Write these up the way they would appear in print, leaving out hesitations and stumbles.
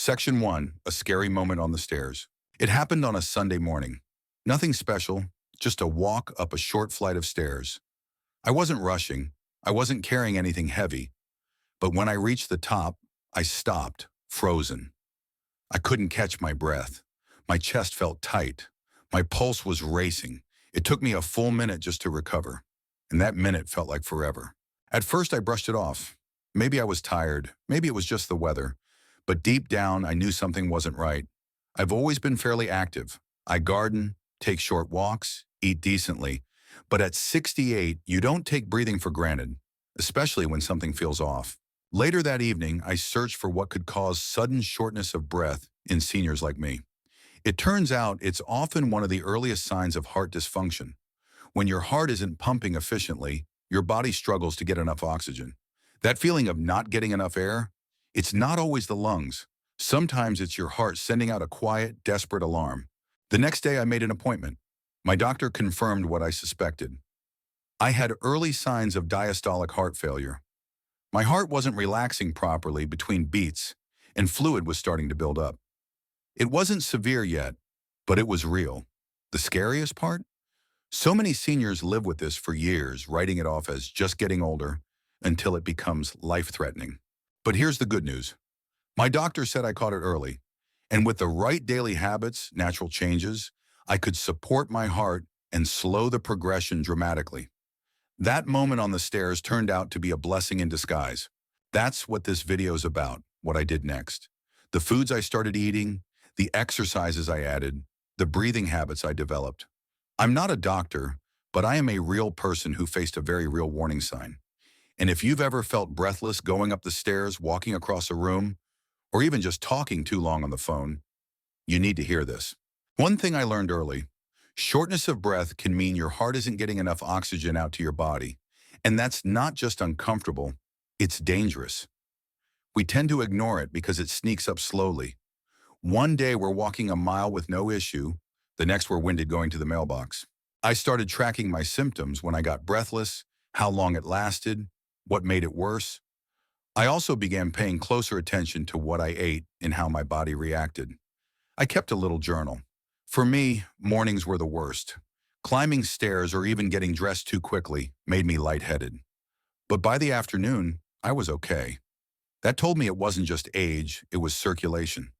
Section 1, a scary moment on the stairs. It happened on a Sunday morning. Nothing special, just a walk up a short flight of stairs. I wasn't rushing. I wasn't carrying anything heavy. But when I reached the top, I stopped, frozen. I couldn't catch my breath. My chest felt tight. My pulse was racing. It took me a full minute just to recover. And that minute felt like forever. At first, I brushed it off. Maybe I was tired. Maybe it was just the weather. But deep down, I knew something wasn't right. I've always been fairly active. I garden, take short walks, eat decently. But at 68, you don't take breathing for granted, especially when something feels off. Later that evening, I searched for what could cause sudden shortness of breath in seniors like me. It turns out it's often one of the earliest signs of heart dysfunction. When your heart isn't pumping efficiently, your body struggles to get enough oxygen. That feeling of not getting enough air, it's not always the lungs. Sometimes it's your heart sending out a quiet, desperate alarm. The next day I made an appointment. My doctor confirmed what I suspected. I had early signs of diastolic heart failure. My heart wasn't relaxing properly between beats, and fluid was starting to build up. It wasn't severe yet, but it was real. The scariest part? So many seniors live with this for years, writing it off as just getting older until it becomes life-threatening. But here's the good news. My doctor said I caught it early, and with the right daily habits, natural changes, I could support my heart and slow the progression dramatically. That moment on the stairs turned out to be a blessing in disguise. That's what this video is about, what I did next. The foods I started eating, the exercises I added, the breathing habits I developed. I'm not a doctor, but I am a real person who faced a very real warning sign. And if you've ever felt breathless going up the stairs, walking across a room, or even just talking too long on the phone, you need to hear this. One thing I learned early, shortness of breath can mean your heart isn't getting enough oxygen out to your body. And that's not just uncomfortable, it's dangerous. We tend to ignore it because it sneaks up slowly. One day we're walking a mile with no issue, the next we're winded going to the mailbox. I started tracking my symptoms when I got breathless, how long it lasted, what made it worse. I also began paying closer attention to what I ate and how my body reacted. I kept a little journal. For me, mornings were the worst. Climbing stairs or even getting dressed too quickly made me lightheaded. But by the afternoon, I was okay. That told me it wasn't just age, it was circulation.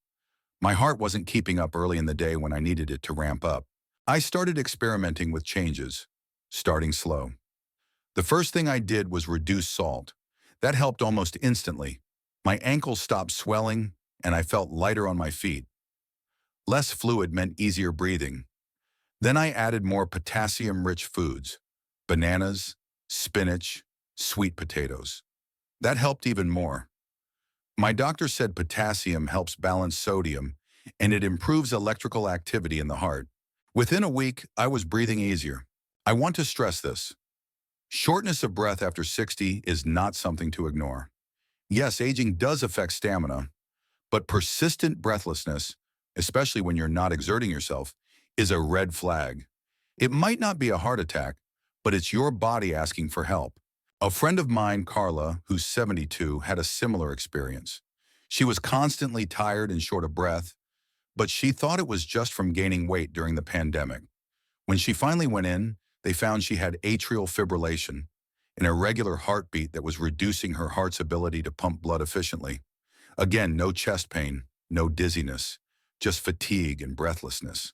My heart wasn't keeping up early in the day when I needed it to ramp up. I started experimenting with changes, starting slow. The first thing I did was reduce salt. That helped almost instantly. My ankles stopped swelling, and I felt lighter on my feet. Less fluid meant easier breathing. Then I added more potassium-rich foods, bananas, spinach, sweet potatoes. That helped even more. My doctor said potassium helps balance sodium, and it improves electrical activity in the heart. Within a week, I was breathing easier. I want to stress this. Shortness of breath after 60 is not something to ignore. Yes, aging does affect stamina, but persistent breathlessness, especially when you're not exerting yourself, is a red flag. It might not be a heart attack, but it's your body asking for help. A friend of mine, Carla, who's 72, had a similar experience. She was constantly tired and short of breath, but she thought it was just from gaining weight during the pandemic. When she finally went in, they found she had atrial fibrillation, an irregular heartbeat that was reducing her heart's ability to pump blood efficiently. Again, no chest pain, no dizziness, just fatigue and breathlessness.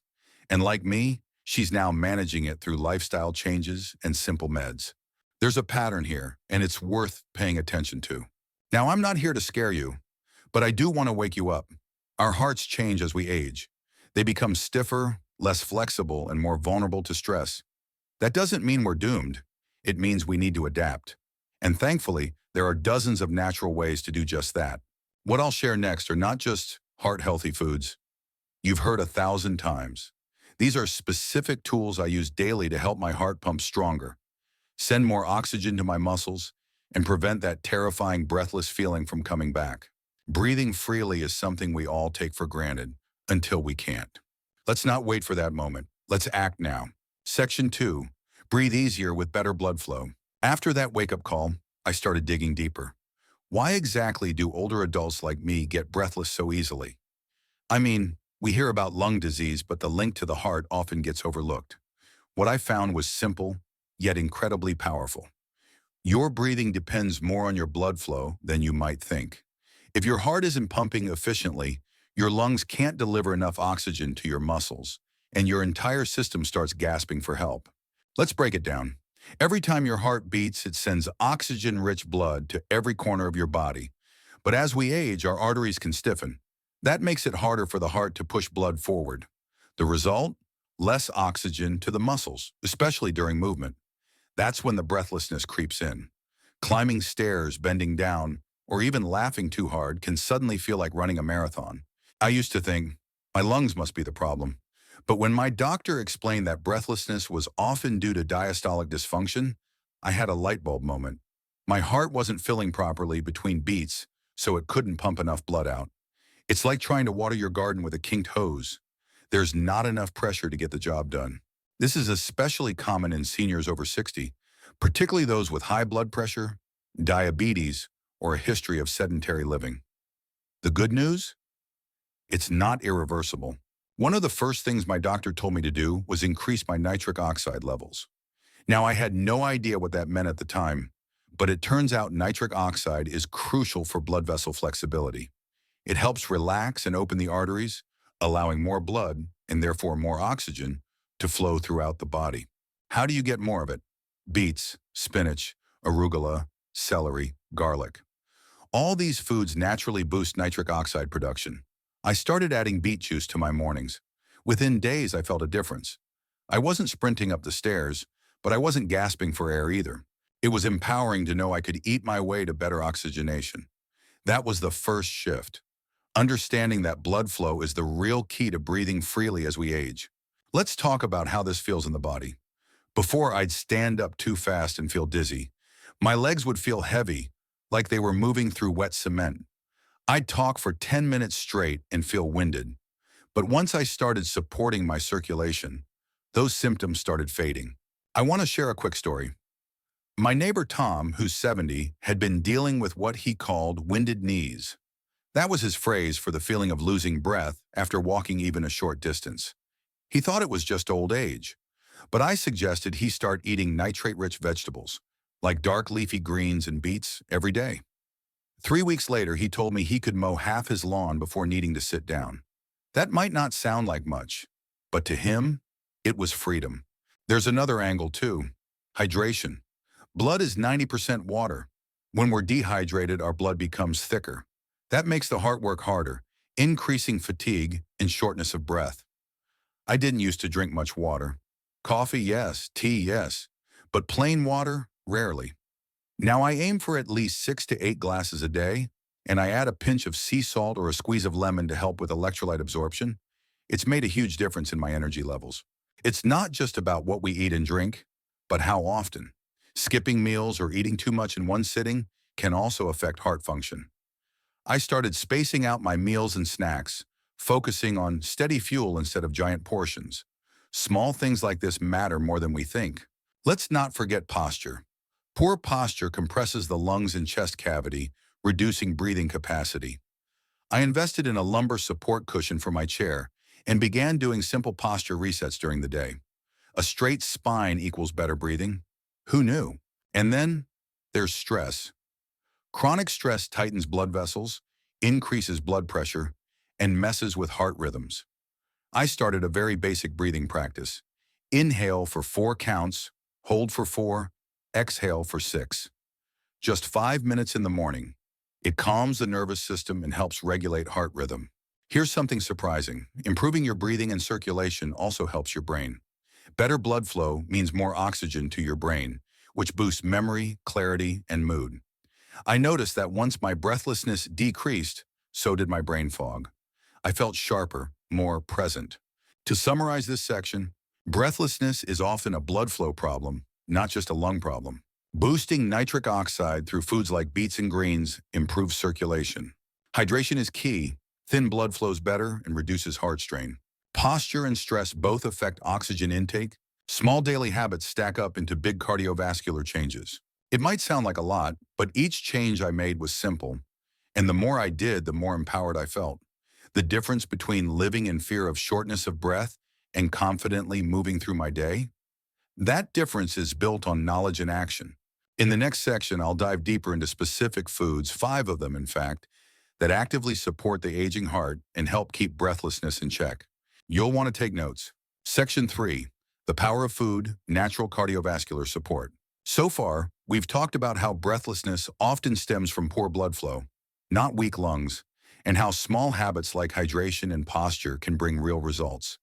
And like me, she's now managing it through lifestyle changes and simple meds. There's a pattern here, and it's worth paying attention to. Now, I'm not here to scare you, but I do want to wake you up. Our hearts change as we age. They become stiffer, less flexible, and more vulnerable to stress. That doesn't mean we're doomed. It means we need to adapt. And thankfully, there are dozens of natural ways to do just that. What I'll share next are not just heart-healthy foods. You've heard 1,000 times. These are specific tools I use daily to help my heart pump stronger, send more oxygen to my muscles, and prevent that terrifying breathless feeling from coming back. Breathing freely is something we all take for granted until we can't. Let's not wait for that moment. Let's act now. Section 2. Breathe easier with better blood flow. After that wake-up call, I started digging deeper. Why exactly do older adults like me get breathless so easily? I mean, we hear about lung disease, but the link to the heart often gets overlooked. What I found was simple, yet incredibly powerful. Your breathing depends more on your blood flow than you might think. If your heart isn't pumping efficiently, your lungs can't deliver enough oxygen to your muscles, and your entire system starts gasping for help. Let's break it down. Every time your heart beats, it sends oxygen-rich blood to every corner of your body. But as we age, our arteries can stiffen. That makes it harder for the heart to push blood forward. The result? Less oxygen to the muscles, especially during movement. That's when the breathlessness creeps in. Climbing stairs, bending down, or even laughing too hard can suddenly feel like running a marathon. I used to think, my lungs must be the problem. But when my doctor explained that breathlessness was often due to diastolic dysfunction, I had a light bulb moment. My heart wasn't filling properly between beats, so it couldn't pump enough blood out. It's like trying to water your garden with a kinked hose. There's not enough pressure to get the job done. This is especially common in seniors over 60, particularly those with high blood pressure, diabetes, or a history of sedentary living. The good news? It's not irreversible. One of the first things my doctor told me to do was increase my nitric oxide levels. Now, I had no idea what that meant at the time, but it turns out nitric oxide is crucial for blood vessel flexibility. It helps relax and open the arteries, allowing more blood, and therefore more oxygen, to flow throughout the body. How do you get more of it? Beets, spinach, arugula, celery, garlic. All these foods naturally boost nitric oxide production. I started adding beet juice to my mornings. Within days, I felt a difference. I wasn't sprinting up the stairs, but I wasn't gasping for air either. It was empowering to know I could eat my way to better oxygenation. That was the first shift. Understanding that blood flow is the real key to breathing freely as we age. Let's talk about how this feels in the body. Before, I'd stand up too fast and feel dizzy. My legs would feel heavy, like they were moving through wet cement. I'd talk for 10 minutes straight and feel winded. But once I started supporting my circulation, those symptoms started fading. I want to share a quick story. My neighbor Tom, who's 70, had been dealing with what he called winded knees. That was his phrase for the feeling of losing breath after walking even a short distance. He thought it was just old age, but I suggested he start eating nitrate-rich vegetables, like dark leafy greens and beets, every day. 3 weeks later, he told me he could mow half his lawn before needing to sit down. That might not sound like much, but to him, it was freedom. There's another angle too: hydration. Blood is 90% water. When we're dehydrated, our blood becomes thicker. That makes the heart work harder, increasing fatigue and shortness of breath. I didn't used to drink much water. Coffee, yes. Tea, yes. But plain water, rarely. Now I aim for at least 6 to 8 glasses a day, and I add a pinch of sea salt or a squeeze of lemon to help with electrolyte absorption. It's made a huge difference in my energy levels. It's not just about what we eat and drink, but how often. Skipping meals or eating too much in one sitting can also affect heart function. I started spacing out my meals and snacks, focusing on steady fuel instead of giant portions. Small things like this matter more than we think. Let's not forget posture. Poor posture compresses the lungs and chest cavity, reducing breathing capacity. I invested in a lumbar support cushion for my chair and began doing simple posture resets during the day. A straight spine equals better breathing. Who knew? And then there's stress. Chronic stress tightens blood vessels, increases blood pressure, and messes with heart rhythms. I started a very basic breathing practice. Inhale for 4 counts, hold for 4, exhale for 6. Just 5 minutes in the morning. It calms the nervous system and helps regulate heart rhythm. Here's something surprising. Improving your breathing and circulation also helps your brain. Better blood flow means more oxygen to your brain, which boosts memory, clarity, and mood. I noticed that once my breathlessness decreased, so did my brain fog. I felt sharper, more present. To summarize this section, breathlessness is often a blood flow problem, not just a lung problem. Boosting nitric oxide through foods like beets and greens improves circulation. Hydration is key. Thin blood flows better and reduces heart strain. Posture and stress both affect oxygen intake. Small daily habits stack up into big cardiovascular changes. It might sound like a lot, but each change I made was simple, and the more I did, the more empowered I felt. The difference between living in fear of shortness of breath and confidently moving through my day? That difference is built on knowledge and action. In the next section, I'll dive deeper into specific foods, 5 of them in fact, that actively support the aging heart and help keep breathlessness in check. You'll want to take notes. Section 3, the power of food, natural cardiovascular support. So far, we've talked about how breathlessness often stems from poor blood flow, not weak lungs, and how small habits like hydration and posture can bring real results.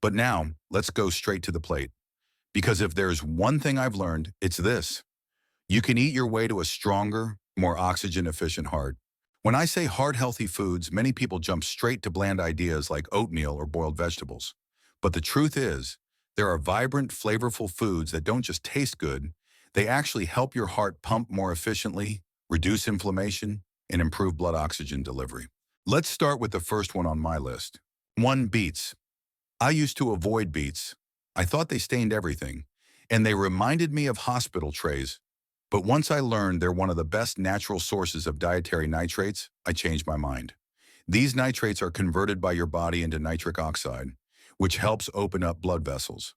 But now, let's go straight to the plate. Because if there's one thing I've learned, it's this. You can eat your way to a stronger, more oxygen-efficient heart. When I say heart-healthy foods, many people jump straight to bland ideas like oatmeal or boiled vegetables. But the truth is, there are vibrant, flavorful foods that don't just taste good, they actually help your heart pump more efficiently, reduce inflammation, and improve blood oxygen delivery. Let's start with the first one on my list. 1. Beets. I used to avoid beets. I thought they stained everything, and they reminded me of hospital trays. But once I learned they're one of the best natural sources of dietary nitrates, I changed my mind. These nitrates are converted by your body into nitric oxide, which helps open up blood vessels.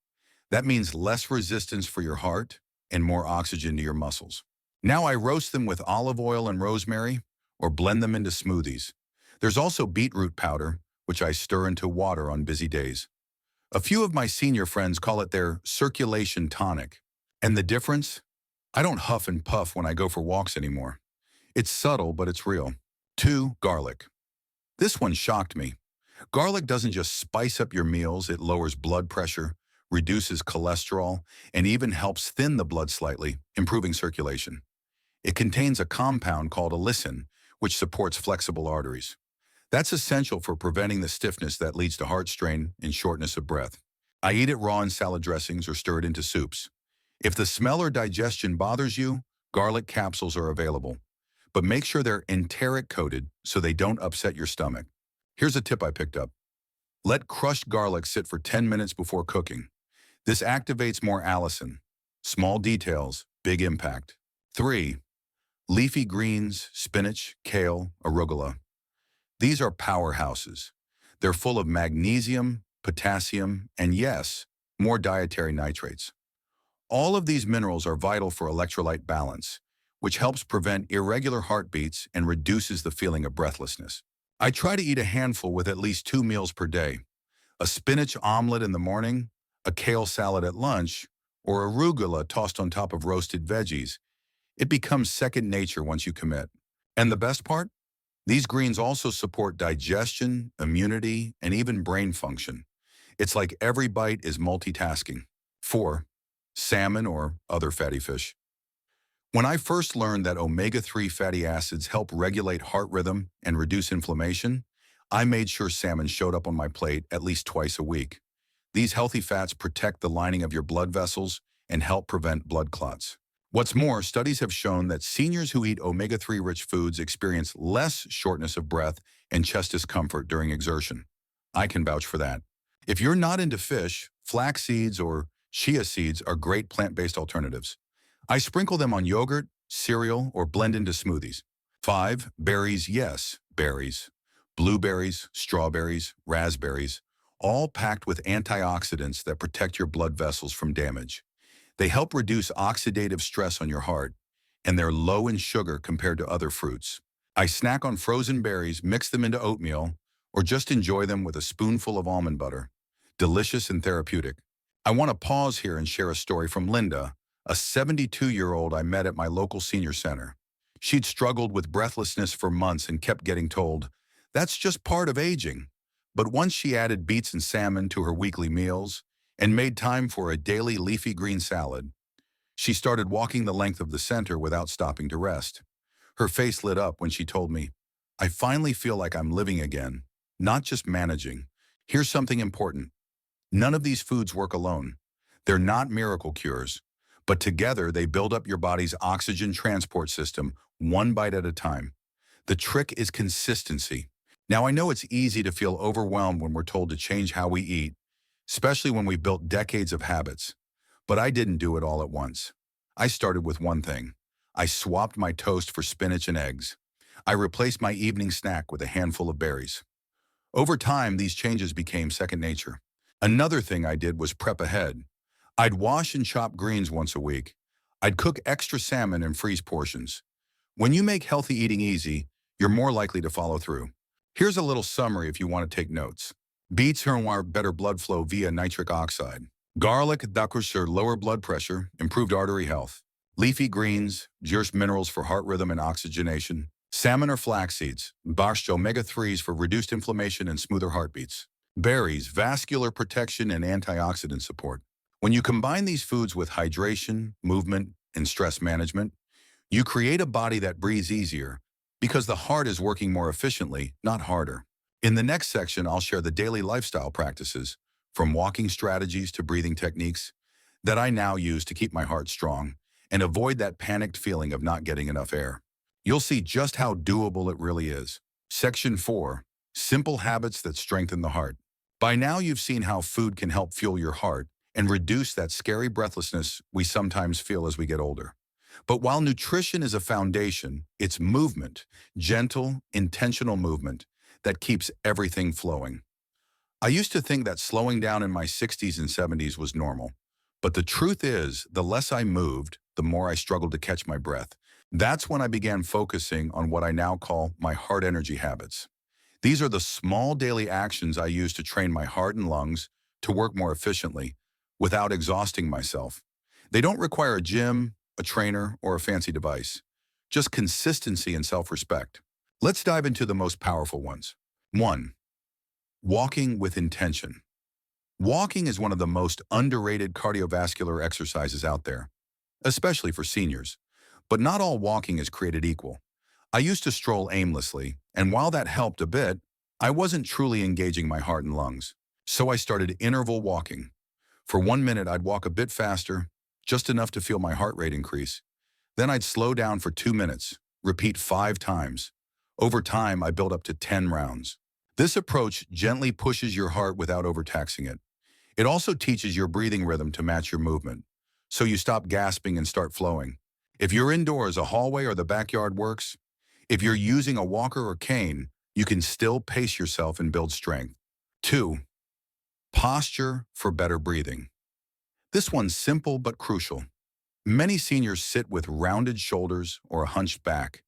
That means less resistance for your heart and more oxygen to your muscles. Now I roast them with olive oil and rosemary or blend them into smoothies. There's also beetroot powder, which I stir into water on busy days. A few of my senior friends call it their circulation tonic. And the difference? I don't huff and puff when I go for walks anymore. It's subtle, but it's real. 2. Garlic. This one shocked me. Garlic doesn't just spice up your meals, it lowers blood pressure, reduces cholesterol, and even helps thin the blood slightly, improving circulation. It contains a compound called allicin, which supports flexible arteries. That's essential for preventing the stiffness that leads to heart strain and shortness of breath. I eat it raw in salad dressings or stir it into soups. If the smell or digestion bothers you, garlic capsules are available. But make sure they're enteric coated so they don't upset your stomach. Here's a tip I picked up. Let crushed garlic sit for 10 minutes before cooking. This activates more allicin. Small details, big impact. 3. Leafy greens, spinach, kale, arugula. These are powerhouses. They're full of magnesium, potassium, and yes, more dietary nitrates. All of these minerals are vital for electrolyte balance, which helps prevent irregular heartbeats and reduces the feeling of breathlessness. I try to eat a handful with at least 2 meals per day. A spinach omelet in the morning, a kale salad at lunch, or arugula tossed on top of roasted veggies. It becomes second nature once you commit. And the best part? These greens also support digestion, immunity, and even brain function. It's like every bite is multitasking. 4. Salmon or other fatty fish. When I first learned that omega-3 fatty acids help regulate heart rhythm and reduce inflammation, I made sure salmon showed up on my plate at least twice a week. These healthy fats protect the lining of your blood vessels and help prevent blood clots. What's more, studies have shown that seniors who eat omega-3 rich foods experience less shortness of breath and chest discomfort during exertion. I can vouch for that. If you're not into fish, flax seeds or chia seeds are great plant-based alternatives. I sprinkle them on yogurt, cereal, or blend into smoothies. 5. Berries, yes, berries. Blueberries, strawberries, raspberries, all packed with antioxidants that protect your blood vessels from damage. They help reduce oxidative stress on your heart, and they're low in sugar compared to other fruits. I snack on frozen berries, mix them into oatmeal, or just enjoy them with a spoonful of almond butter. Delicious and therapeutic. I want to pause here and share a story from Linda, a 72-year-old I met at my local senior center. She'd struggled with breathlessness for months and kept getting told, "That's just part of aging." But once she added beets and salmon to her weekly meals and made time for a daily leafy green salad, she started walking the length of the center without stopping to rest. Her face lit up when she told me, "I finally feel like I'm living again, not just managing." Here's something important. None of these foods work alone. They're not miracle cures, but together they build up your body's oxygen transport system one bite at a time. The trick is consistency. Now, I know it's easy to feel overwhelmed when we're told to change how we eat, especially when we've built decades of habits. But I didn't do it all at once. I started with one thing. I swapped my toast for spinach and eggs. I replaced my evening snack with a handful of berries. Over time, these changes became second nature. Another thing I did was prep ahead. I'd wash and chop greens once a week. I'd cook extra salmon and freeze portions. When you make healthy eating easy, you're more likely to follow through. Here's a little summary if you want to take notes. Beets harm better blood flow via nitric oxide. Garlic decreases lower blood pressure, improved artery health. Leafy greens, just minerals for heart rhythm and oxygenation. Salmon or flax seeds, borscht omega-3s for reduced inflammation and smoother heartbeats. Berries, vascular protection and antioxidant support. When you combine these foods with hydration, movement, and stress management, you create a body that breathes easier because the heart is working more efficiently, not harder. In the next section, I'll share the daily lifestyle practices, from walking strategies to breathing techniques, that I now use to keep my heart strong and avoid that panicked feeling of not getting enough air. You'll see just how doable it really is. Section 4. Simple habits that strengthen the heart. By now you've seen how food can help fuel your heart and reduce that scary breathlessness we sometimes feel as we get older. But while nutrition is a foundation, it's movement, gentle, intentional movement, that keeps everything flowing. I used to think that slowing down in my 60s and 70s was normal. But the truth is, the less I moved, the more I struggled to catch my breath. That's when I began focusing on what I now call my heart energy habits. These are the small daily actions I use to train my heart and lungs to work more efficiently without exhausting myself. They don't require a gym, a trainer, or a fancy device. Just consistency and self-respect. Let's dive into the most powerful ones. 1. Walking with intention. Walking is one of the most underrated cardiovascular exercises out there, especially for seniors. But not all walking is created equal. I used to stroll aimlessly, and while that helped a bit, I wasn't truly engaging my heart and lungs. So I started interval walking. For 1 minute, I'd walk a bit faster, just enough to feel my heart rate increase. Then I'd slow down for 2 minutes, repeat 5 times. Over time, I built up to 10 rounds. This approach gently pushes your heart without overtaxing it. It also teaches your breathing rhythm to match your movement, so you stop gasping and start flowing. If you're indoors, a hallway or the backyard works. If you're using a walker or cane, you can still pace yourself and build strength. 2. Posture for better breathing. This one's simple but crucial. Many seniors sit with rounded shoulders or a hunched back,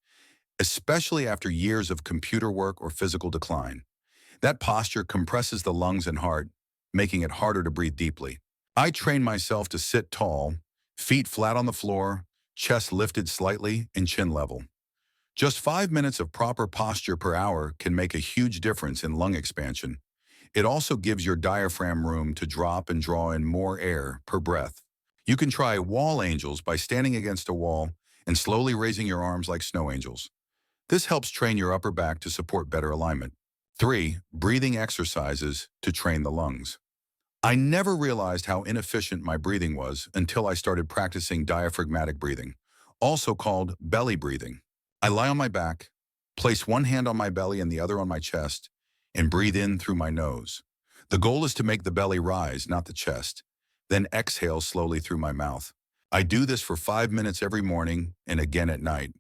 especially after years of computer work or physical decline. That posture compresses the lungs and heart, making it harder to breathe deeply. I train myself to sit tall, feet flat on the floor, chest lifted slightly, and chin level. Just 5 minutes of proper posture per hour can make a huge difference in lung expansion. It also gives your diaphragm room to drop and draw in more air per breath. You can try wall angels by standing against a wall and slowly raising your arms like snow angels. This helps train your upper back to support better alignment. 3. Breathing exercises to train the lungs. I never realized how inefficient my breathing was until I started practicing diaphragmatic breathing, also called belly breathing. I lie on my back, place one hand on my belly and the other on my chest, and breathe in through my nose. The goal is to make the belly rise, not the chest, then exhale slowly through my mouth. I do this for 5 minutes every morning and again at night.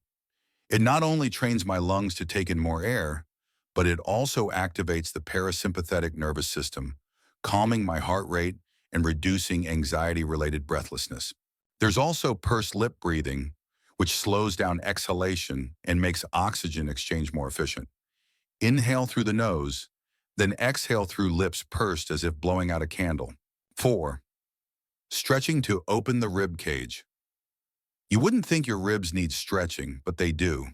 It not only trains my lungs to take in more air, but it also activates the parasympathetic nervous system, calming my heart rate and reducing anxiety-related breathlessness. There's also pursed lip breathing, which slows down exhalation and makes oxygen exchange more efficient. Inhale through the nose, then exhale through lips pursed as if blowing out a candle. 4. Stretching to open the rib cage. You wouldn't think your ribs need stretching, but they do.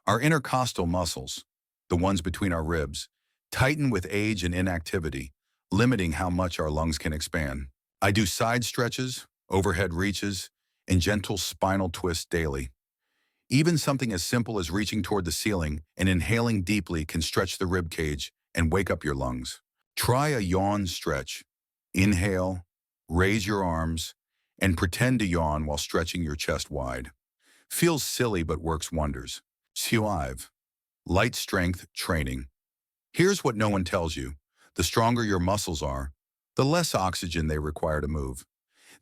Our intercostal muscles, the ones between our ribs, tighten with age and inactivity, limiting how much our lungs can expand. I do side stretches, overhead reaches, and gentle spinal twists daily. Even something as simple as reaching toward the ceiling and inhaling deeply can stretch the rib cage and wake up your lungs. Try a yawn stretch. Inhale, raise your arms, and pretend to yawn while stretching your chest wide. Feels silly but works wonders. 5. Light strength training. Here's what no one tells you. The stronger your muscles are, the less oxygen they require to move.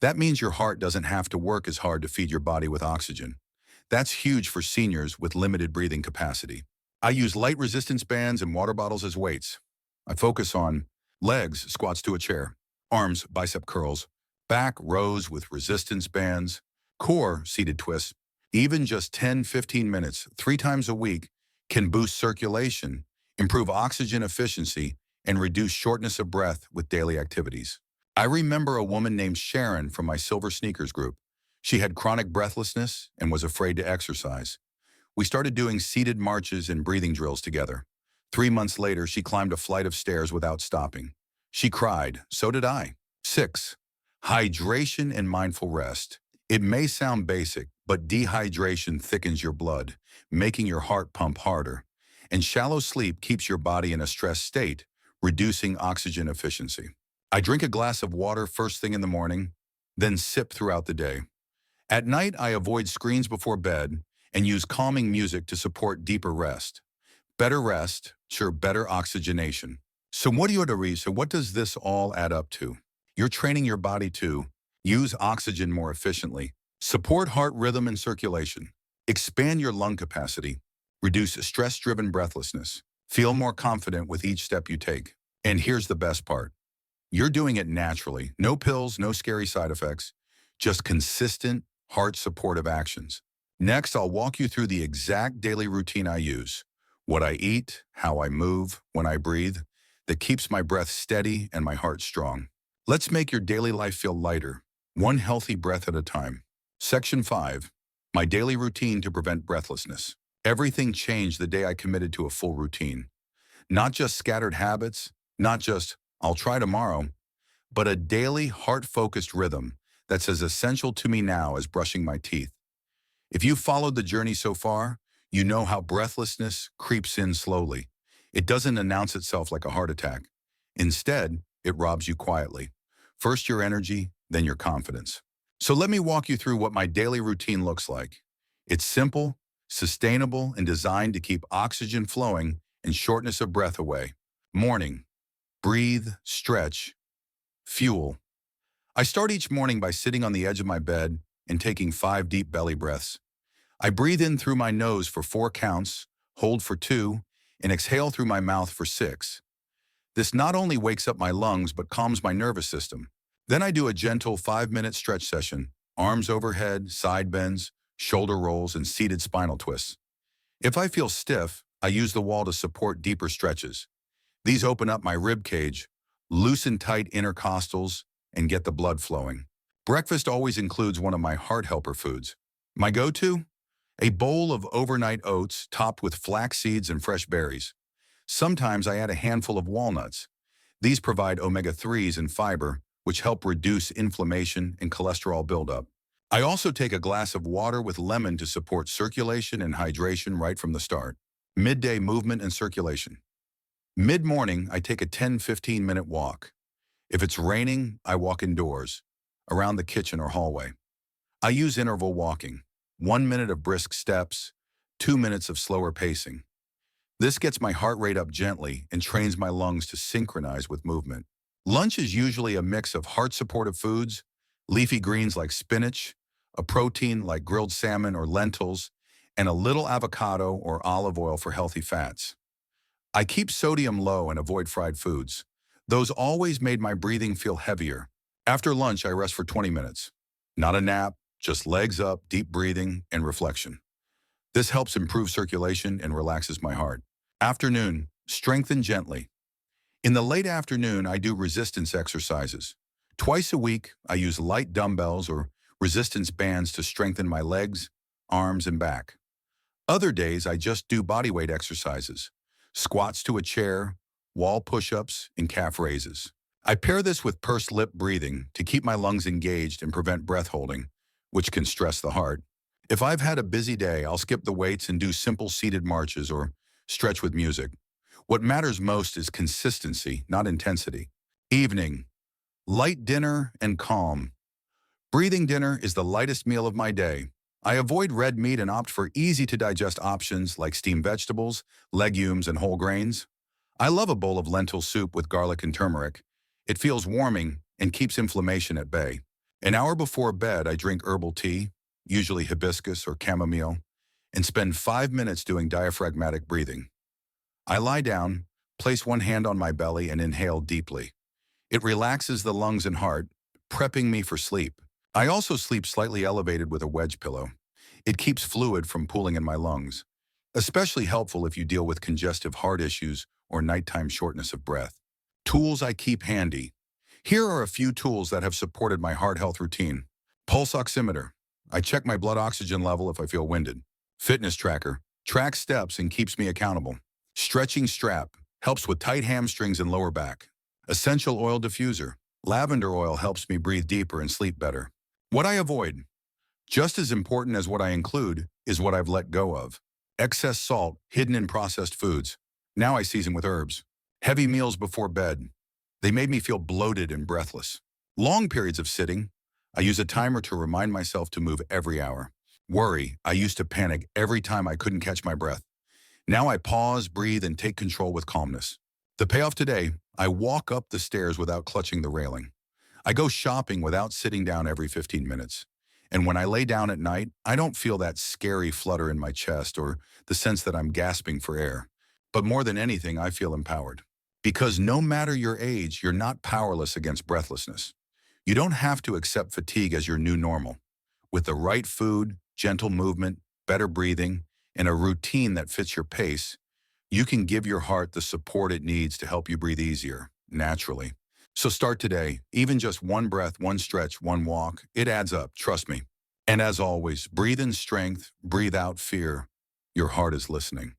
That means your heart doesn't have to work as hard to feed your body with oxygen. That's huge for seniors with limited breathing capacity. I use light resistance bands and water bottles as weights. I focus on legs, squats to a chair, arms, bicep curls, back, rows with resistance bands, core, seated twists. Even just 10-15 minutes, 3 times a week, can boost circulation, improve oxygen efficiency, and reduce shortness of breath with daily activities. I remember a woman named Sharon from my Silver Sneakers group. She had chronic breathlessness and was afraid to exercise. We started doing seated marches and breathing drills together. 3 months later, she climbed a flight of stairs without stopping. She cried, so did I. 6. Hydration and mindful rest. It may sound basic, but dehydration thickens your blood, making your heart pump harder. And shallow sleep keeps your body in a stressed state, reducing oxygen efficiency. I drink a glass of water first thing in the morning, then sip throughout the day. At night, I avoid screens before bed and use calming music to support deeper rest. Better rest, sure, better oxygenation. So what does this all add up to? You're training your body to use oxygen more efficiently, support heart rhythm and circulation, expand your lung capacity, reduce stress-driven breathlessness, feel more confident with each step you take. And here's the best part. You're doing it naturally. No pills, no scary side effects, just consistent, heart-supportive actions. Next, I'll walk you through the exact daily routine I use, what I eat, how I move, when I breathe, that keeps my breath steady and my heart strong. Let's make your daily life feel lighter, one healthy breath at a time. Section 5, my daily routine to prevent breathlessness. Everything changed the day I committed to a full routine. Not just scattered habits, not just, I'll try tomorrow, but a daily heart-focused rhythm that's as essential to me now as brushing my teeth. If you've followed the journey so far, you know how breathlessness creeps in slowly. It doesn't announce itself like a heart attack. Instead, it robs you quietly. First your energy, then your confidence. So let me walk you through what my daily routine looks like. It's simple, sustainable, and designed to keep oxygen flowing and shortness of breath away. Morning. Breathe, stretch, fuel. I start each morning by sitting on the edge of my bed and taking 5 deep belly breaths. I breathe in through my nose for 4 counts, hold for 2, and exhale through my mouth for 6. This not only wakes up my lungs but calms my nervous system. Then I do a gentle 5-minute stretch session, arms overhead, side bends, shoulder rolls, and seated spinal twists. If I feel stiff, I use the wall to support deeper stretches. These open up my rib cage, loosen tight intercostals, and get the blood flowing. Breakfast always includes one of my heart helper foods. My go-to? A bowl of overnight oats topped with flax seeds and fresh berries. Sometimes I add a handful of walnuts. These provide omega-3s and fiber, which help reduce inflammation and cholesterol buildup. I also take a glass of water with lemon to support circulation and hydration right from the start. Midday movement and circulation. Mid-morning, I take a 10-15-minute walk. If it's raining, I walk indoors, around the kitchen or hallway. I use interval walking, 1 minute of brisk steps, 2 minutes of slower pacing. This gets my heart rate up gently and trains my lungs to synchronize with movement. Lunch is usually a mix of heart-supportive foods, leafy greens like spinach, a protein like grilled salmon or lentils, and a little avocado or olive oil for healthy fats. I keep sodium low and avoid fried foods. Those always made my breathing feel heavier. After lunch, I rest for 20 minutes. Not a nap, just legs up, deep breathing, and reflection. This helps improve circulation and relaxes my heart. Afternoon, strengthen gently. In the late afternoon, I do resistance exercises. Twice a week, I use light dumbbells or resistance bands to strengthen my legs, arms, and back. Other days, I just do bodyweight exercises, squats to a chair, wall push-ups, and calf raises. I pair this with pursed lip breathing to keep my lungs engaged and prevent breath holding, which can stress the heart. If I've had a busy day, I'll skip the weights and do simple seated marches or stretch with music. What matters most is consistency, not intensity. Evening, light dinner and calm. Breathing dinner is the lightest meal of my day. I avoid red meat and opt for easy-to-digest options like steamed vegetables, legumes, and whole grains. I love a bowl of lentil soup with garlic and turmeric. It feels warming and keeps inflammation at bay. An hour before bed, I drink herbal tea, usually hibiscus or chamomile, and spend 5 minutes doing diaphragmatic breathing. I lie down, Place one hand on my belly and inhale deeply. It relaxes the lungs and heart, prepping me for sleep. I also sleep slightly elevated with a wedge pillow. It keeps fluid from pooling in my lungs, especially helpful if you deal with congestive heart issues or nighttime shortness of breath. Tools I keep handy. Here are a few tools that have supported my heart health routine. Pulse oximeter. I check my blood oxygen level if I feel winded. Fitness tracker. Tracks steps and keeps me accountable. Stretching strap. Helps with tight hamstrings and lower back. Essential oil diffuser. Lavender oil helps me breathe deeper and sleep better. What I avoid. Just as important as what I include is what I've let go of. Excess salt hidden in processed foods. Now I season with herbs. Heavy meals before bed. They made me feel bloated and breathless. Long periods of sitting. I use a timer to remind myself to move every hour. Worry. I used to panic every time I couldn't catch my breath. Now I pause, breathe, and take control with calmness. The payoff today, I walk up the stairs without clutching the railing. I go shopping without sitting down every 15 minutes. And when I lay down at night, I don't feel that scary flutter in my chest or the sense that I'm gasping for air. But more than anything, I feel empowered. Because no matter your age, you're not powerless against breathlessness. You don't have to accept fatigue as your new normal. With the right food, gentle movement, better breathing, and a routine that fits your pace, you can give your heart the support it needs to help you breathe easier, naturally. So start today. Even just one breath, one stretch, one walk, it adds up, trust me. And as always, breathe in strength, breathe out fear. Your heart is listening.